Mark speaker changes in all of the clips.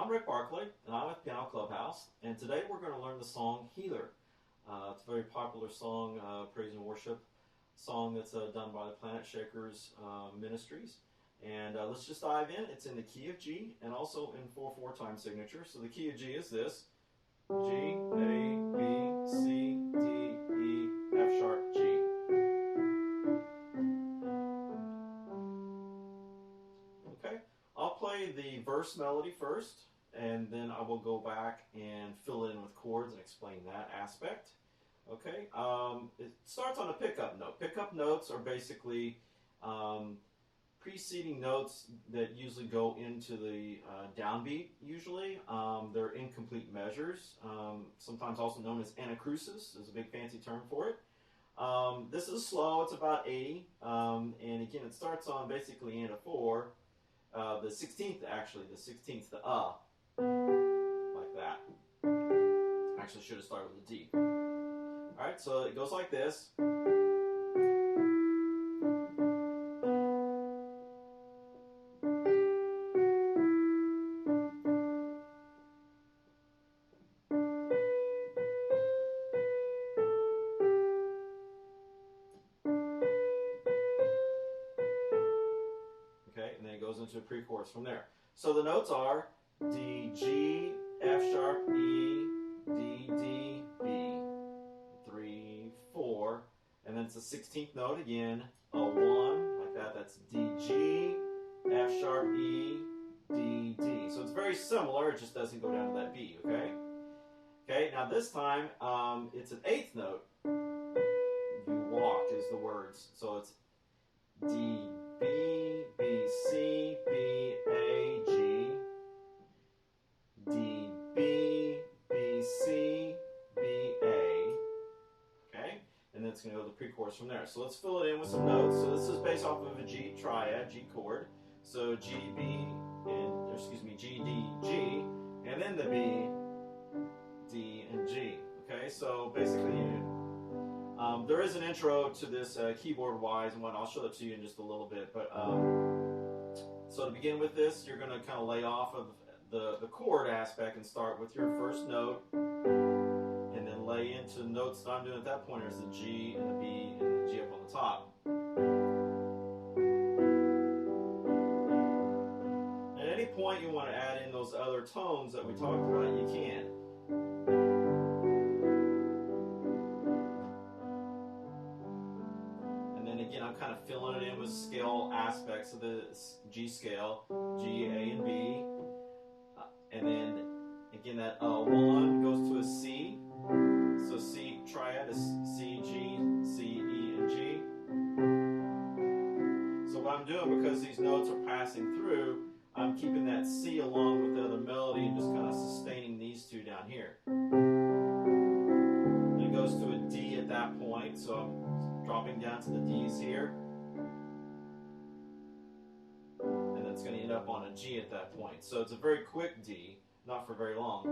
Speaker 1: Barclay, and I'm with Piano Clubhouse, and today we're going to learn the song HEALER. It's a very popular song, praise and worship song that's done by the Planetshakers ministries. And let's just dive in. It's in the key of G and also in 4/4 time signature. So the key of G is this: G, A, B, C, D, E, F sharp, G. Okay, I'll play the verse melody first, and then I will go back and fill it in with chords and explain that aspect. Okay, it starts on a pickup note. Pickup notes are basically preceding notes that usually go into the downbeat, usually. They're incomplete measures, sometimes also known as anacrusis, is a big fancy term for it. This is slow, it's about 80, and again it starts on basically in a 4, the 16th actually, the 16th, the like that. Actually should have started with a D. Alright, so it goes like this. Okay, and then it goes into a pre-chorus from there. So the notes are D, G, F sharp, E, D, D, B, 3, 4, and then it's the 16th note again, a 1, like that, that's D, G, F sharp, E, D, D. So it's very similar, it just doesn't go down to that B, okay? Okay, now this time, it's an 8th note. You walk is the words, so it's D, B, B, C, B, A, G, D, B, B, C, B, A, okay? And then it's going to go to the pre-chorus from there. So let's fill it in with some notes. So this is based off of a G triad, G chord. So G, B, G, D, G, and then the B, D, and G, okay? So basically, there is an intro to this keyboard-wise and whatnot. I'll show that to you in just a little bit. But so to begin with this, you're going to kind of lay off of the chord aspect and start with your first note, and then lay into the notes that I'm doing at that point. There's the G and the B and the G up on the top. At any point you want to add in those other tones that we talked about, you can. Again, I'm kind of filling it in with scale aspects of the G scale, G, A, and B. And then, again, that 1 goes to a C. So C triad is C, G, C, E, and G. So what I'm doing, because these notes are passing through, I'm keeping that C along with the other melody and just kind of sustaining these two down here. And it goes to a D at that point, so I'm dropping down to the D's here, and that's going to end up on a G at that point. So it's a very quick D, not for very long.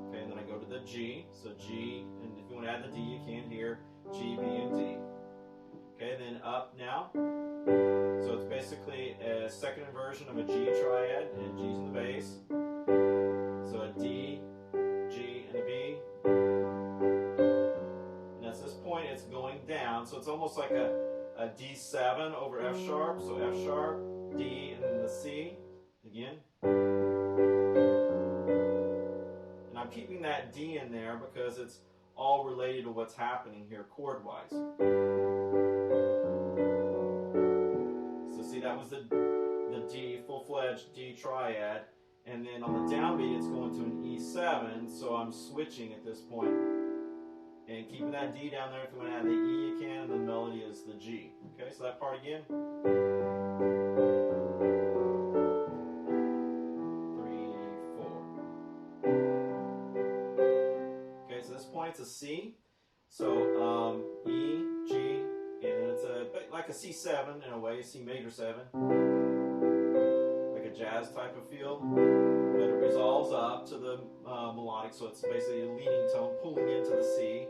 Speaker 1: Okay, and then I go to the G, so G, and if you want to add the D, you can here, G, B, and D. Okay, then up now. So it's basically a second inversion of a G triad, and G's in the bass. So a D, G, and a B. At this point it's going down, so it's almost like a D7 over F sharp, so F sharp, D, and then the C again. And I'm keeping that D in there because it's all related to what's happening here chord-wise. So see, that was the D, full-fledged D triad, and then on the downbeat it's going to an E7, so I'm switching at this point. And keeping that D down there. If you want to add the E, you can. And the melody is the G. Okay, so that part again. 3, 4. Okay, so this point it's a C. So E, G, and it's like a C7 in a way, C major 7. Like a jazz type of feel. But it resolves up to the melodic, so it's basically a leading tone pulling into the C.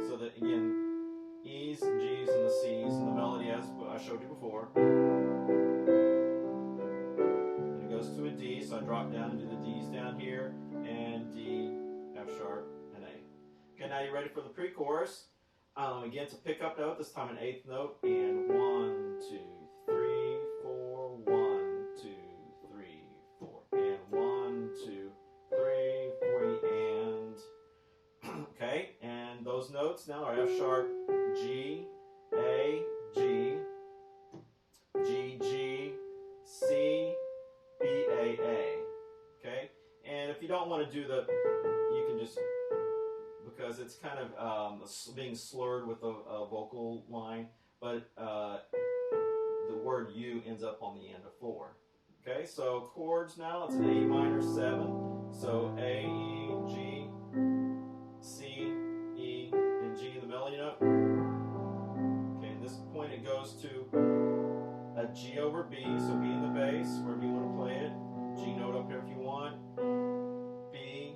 Speaker 1: So that again, E's, G's, B's and the C's and the melody as I showed you before. And it goes to a D, so I drop down and do the D's down here, and D, F sharp, and A. Okay, now you're ready for the pre-chorus. Again, it's a pickup note, this time an eighth note, and 1, 2, 3, 4, 1, 2, 3, 4, and 1, 2, 3, 4, and okay, and those notes now are F sharp, G, A, G, G, G, C, B, A, A. Okay, and if you don't want to do the, you can just, because it's kind of being slurred with a vocal line, but the word U ends up on the end of 4. Okay, so chords now, it's an A minor 7, so A, E, G, C, E, and G, the melody note. Okay, at this point it goes to a G over B, so B in the bass, wherever you want to play it, G note up here if you want, B,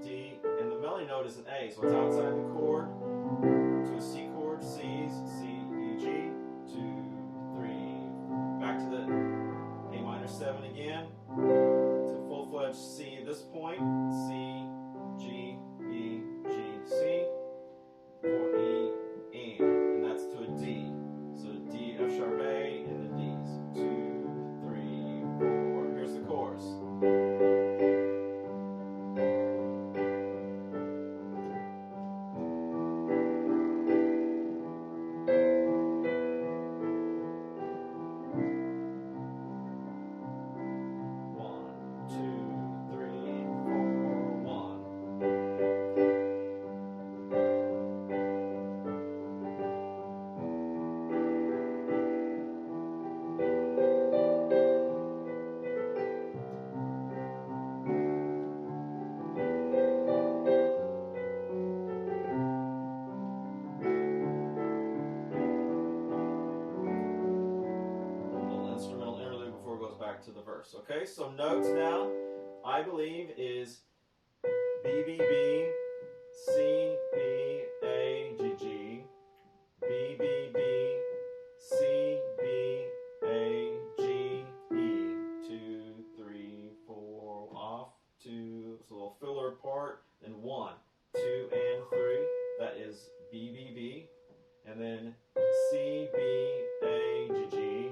Speaker 1: D, and the melody note is an A, so it's outside the chord, to a C chord, C's, C, E, G, 2, 3, back to the A minor 7 again, to full-fledged C at this point, C, G, E, G, C, 4, E, and that's to a D, so D, F sharp A, and the D's, 2, 3, 4, here's the chorus. To the verse. Okay, so notes now, I believe, is B, B, B, C, B, A, G, G, B, B, B, C, B, A, G, E, 2, 3, 4, off, 2, it's a little filler part, then 1, 2, and 3, that is B, B, B, and then C, B, A, G, G,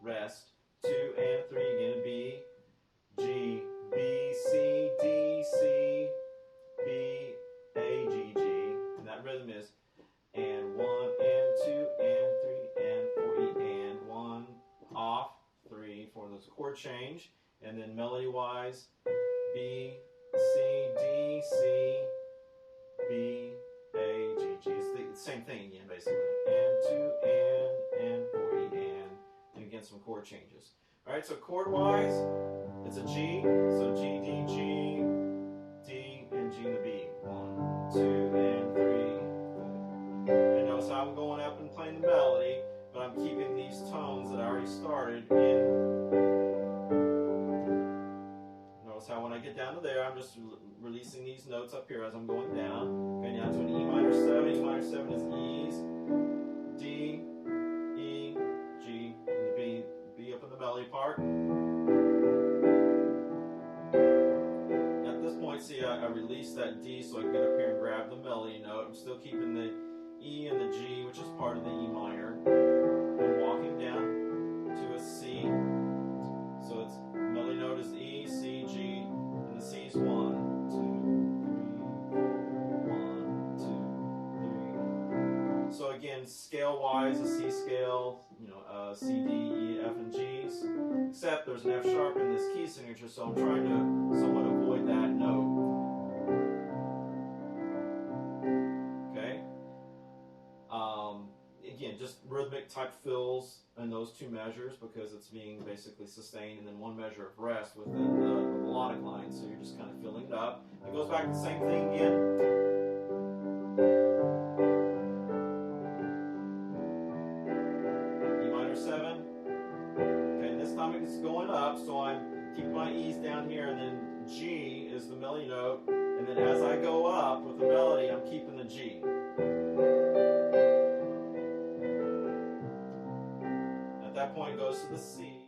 Speaker 1: rest, 2 and 3 again, B, G, B, C, D, C, B, A, G, G, and that rhythm is and 1 and 2 and 3 and 4, E, and 1, off, 3, for those chord change, and then melody-wise, B, C, D, C, B, A, G, G, it's the same thing again, basically, and 2 and 4, E, and again some chord changes. Alright, so chord-wise, it's a G, so G, D, G, D, and G and the B. 1, 2, and 3, 4. And notice how I'm going up and playing the melody, but I'm keeping these tones that I already started in. Notice how when I get down to there, I'm just releasing these notes up here as I'm going down. Okay, now to an E minor 7. E minor 7 is E's, D, E, G, and the B. B up in the melody part. At this point, see, I release that D so I can get up here and grab the melody note. I'm still keeping the E and the G, which is part of the E minor. I'm walking down to a C. So it's melody note is E, C, G, and the C is 1, 2, 3, 1, 2, 3. So again, scale-wise, a C scale, C, D, E, F, and G's, except there's an F sharp in this key signature, so I'm trying to somewhat avoid that note. Okay? Again, just rhythmic type fills in those two measures because it's being basically sustained, and then one measure of rest within the melodic line, so you're just kind of filling it up. It goes back to the same thing again. It's going up, so I'm keeping my E's down here, and then G is the melody note, and then as I go up with the melody, I'm keeping the G. that point, it goes to the C.